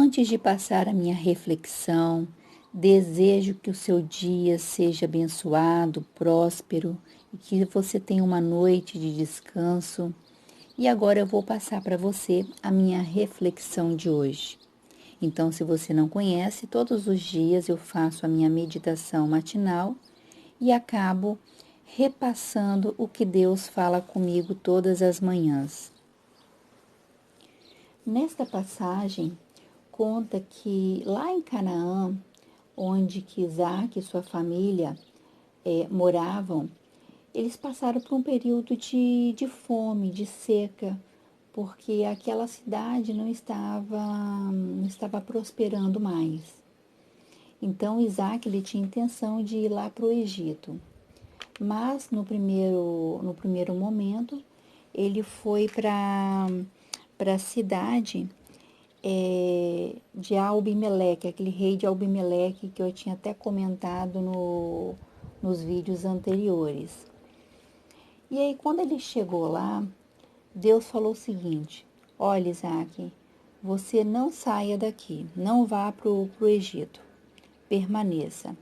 Antes de passar a minha reflexão, desejo que o seu dia seja abençoado, próspero e que você tenha uma noite de descanso. E agora eu vou passar para você a minha reflexão de hoje. Então, se você não conhece, todos os dias eu faço a minha meditação matinal e acabo repassando o que Deus fala comigo todas as manhãs. Nesta passagem, conta que lá em Canaã, onde que Isaac e sua família moravam, eles passaram por um período de fome, de seca, porque aquela cidade não estava prosperando mais. Então Isaac ele tinha intenção de ir lá para o Egito, mas no primeiro momento ele foi para a cidade de Abimeleque, aquele rei de Abimeleque que eu tinha até comentado nos vídeos anteriores. E aí, quando ele chegou lá, Deus falou o seguinte: olha, Isaac, você não saia daqui, não vá para o Egito, permaneça.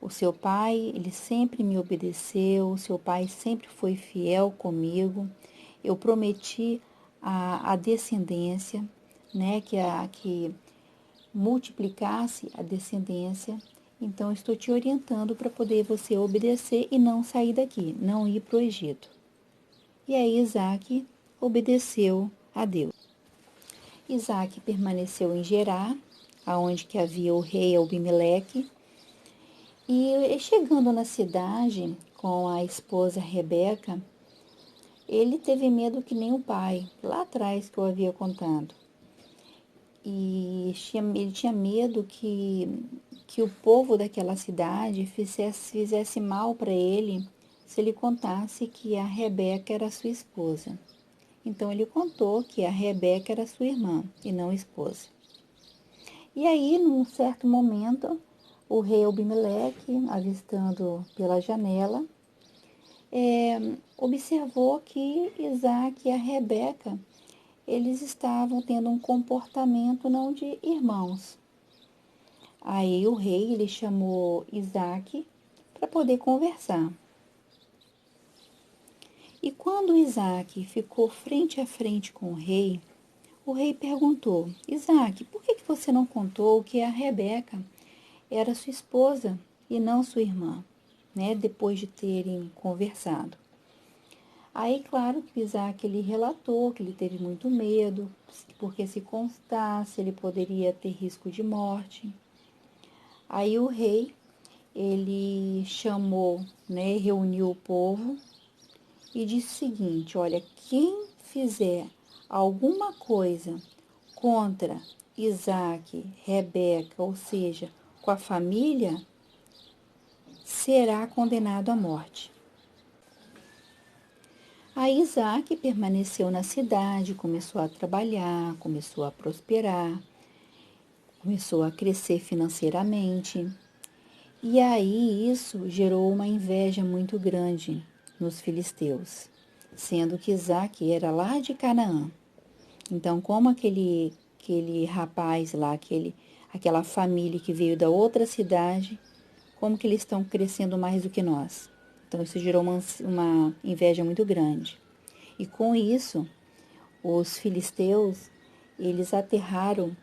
O seu pai, ele sempre me obedeceu, o seu pai sempre foi fiel comigo. Eu prometi a descendência, né, que multiplicasse a descendência. Então, estou te orientando para poder você obedecer e não sair daqui, não ir para o Egito. E aí, Isaac obedeceu a Deus. Isaac permaneceu em Gerar, aonde que havia o rei Abimeleque, e chegando na cidade com a esposa Rebeca, ele teve medo que nem o pai, lá atrás que eu havia contado. E ele tinha medo que o povo daquela cidade fizesse mal para ele se ele contasse que a Rebeca era sua esposa. Então ele contou que a Rebeca era sua irmã e não esposa. E aí, num certo momento, o rei Abimeleque, avistando pela janela, observou que Isaac e a Rebeca, eles estavam tendo um comportamento não de irmãos. Aí o rei, ele chamou Isaac para poder conversar. E quando Isaac ficou frente a frente com o rei perguntou: Isaac, por que você não contou que a Rebeca era sua esposa e não sua irmã, né? Depois de terem conversado. Aí, claro que Isaac ele relatou que ele teve muito medo, porque se constasse ele poderia ter risco de morte. Aí o rei, ele chamou, né, reuniu o povo e disse o seguinte: olha, quem fizer alguma coisa contra Isaac, Rebeca, ou seja, com a família, será condenado à morte. Aí Isaac permaneceu na cidade, começou a trabalhar, começou a prosperar, começou a crescer financeiramente. E aí isso gerou uma inveja muito grande nos filisteus, sendo que Isaac era lá de Canaã. Então, como aquele rapaz lá, aquela família que veio da outra cidade, como que eles estão crescendo mais do que nós? Então, isso gerou uma inveja muito grande. E com isso, os filisteus, eles aterraram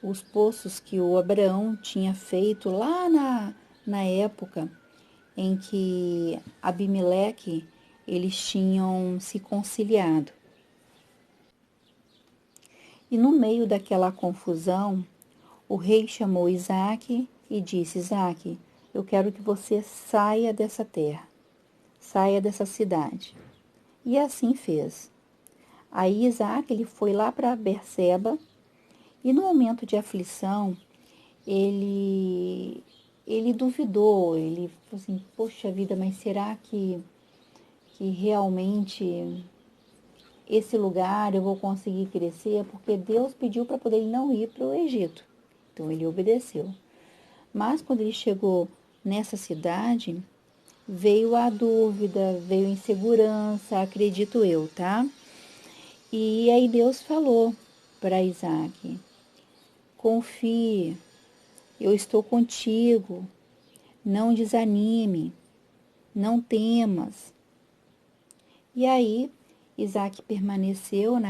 os poços que o Abraão tinha feito lá na época em que Abimeleque, eles tinham se conciliado. E no meio daquela confusão, o rei chamou Isaac e disse: Isaac, eu quero que você saia dessa terra, saia dessa cidade. E assim fez. Aí Isaac ele foi lá para Berseba e no momento de aflição, ele duvidou, ele falou assim: poxa vida, mas será que realmente esse lugar eu vou conseguir crescer? Porque Deus pediu para poder ele não ir para o Egito. Então ele obedeceu. Mas quando ele chegou nessa cidade, veio a dúvida, veio a insegurança, acredito eu, tá? E aí Deus falou para Isaac: confie, eu estou contigo, não desanime, não temas. E aí, Isaac permaneceu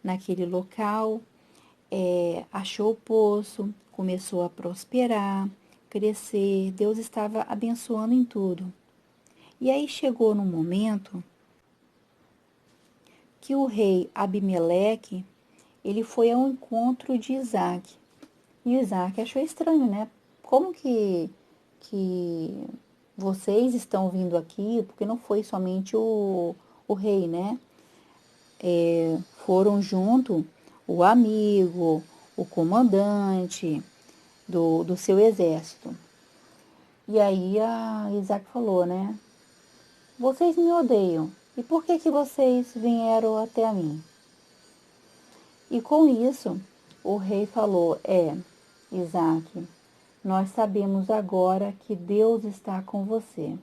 naquele local, achou o poço, começou a prosperar, crescer, Deus estava abençoando em tudo. E aí chegou num momento que o rei Abimeleque, ele foi ao encontro de Isaac. E Isaac achou estranho, né? Como que vocês estão vindo aqui? Porque não foi somente o rei, né? Foram junto o amigo, o comandante do seu exército. E aí Isaac falou, né? Vocês me odeiam. E por que vocês vieram até a mim? E com isso, o rei falou, Isaac, nós sabemos agora que Deus está com você.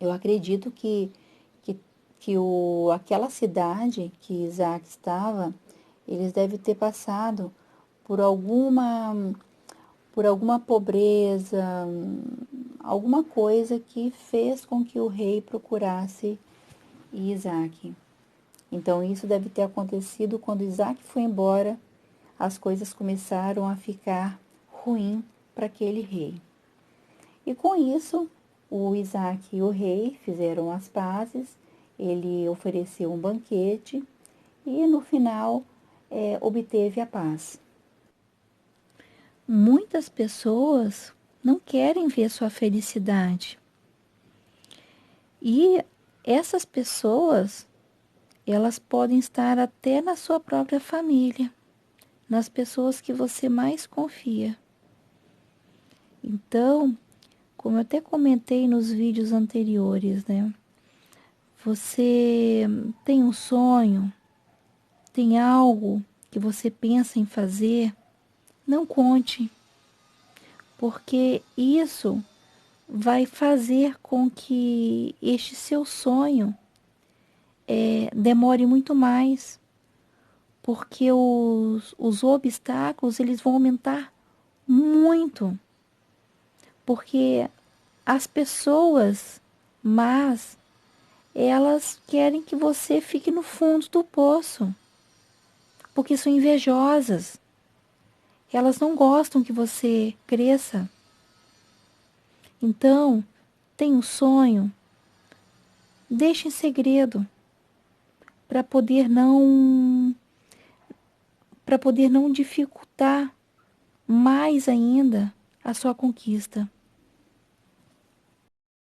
Eu acredito que aquela cidade que Isaac estava, eles devem ter passado por alguma pobreza, alguma coisa que fez com que o rei procurasse Isaac. Então, isso deve ter acontecido quando Isaac foi embora, as coisas começaram a ficar ruim para aquele rei. E com isso, o Isaac e o rei fizeram as pazes, ele ofereceu um banquete e no final obteve a paz. Muitas pessoas não querem ver sua felicidade. E essas pessoas, elas podem estar até na sua própria família, nas pessoas que você mais confia. Então, como eu até comentei nos vídeos anteriores, né? Você tem um sonho, tem algo que você pensa em fazer, não conte, porque isso vai fazer com que este seu sonho demore muito mais, porque os obstáculos eles vão aumentar muito, porque as pessoas más, elas querem que você fique no fundo do poço, porque são invejosas. Elas não gostam que você cresça. Então, tem um sonho, deixe em segredo, para poder não dificultar mais ainda a sua conquista.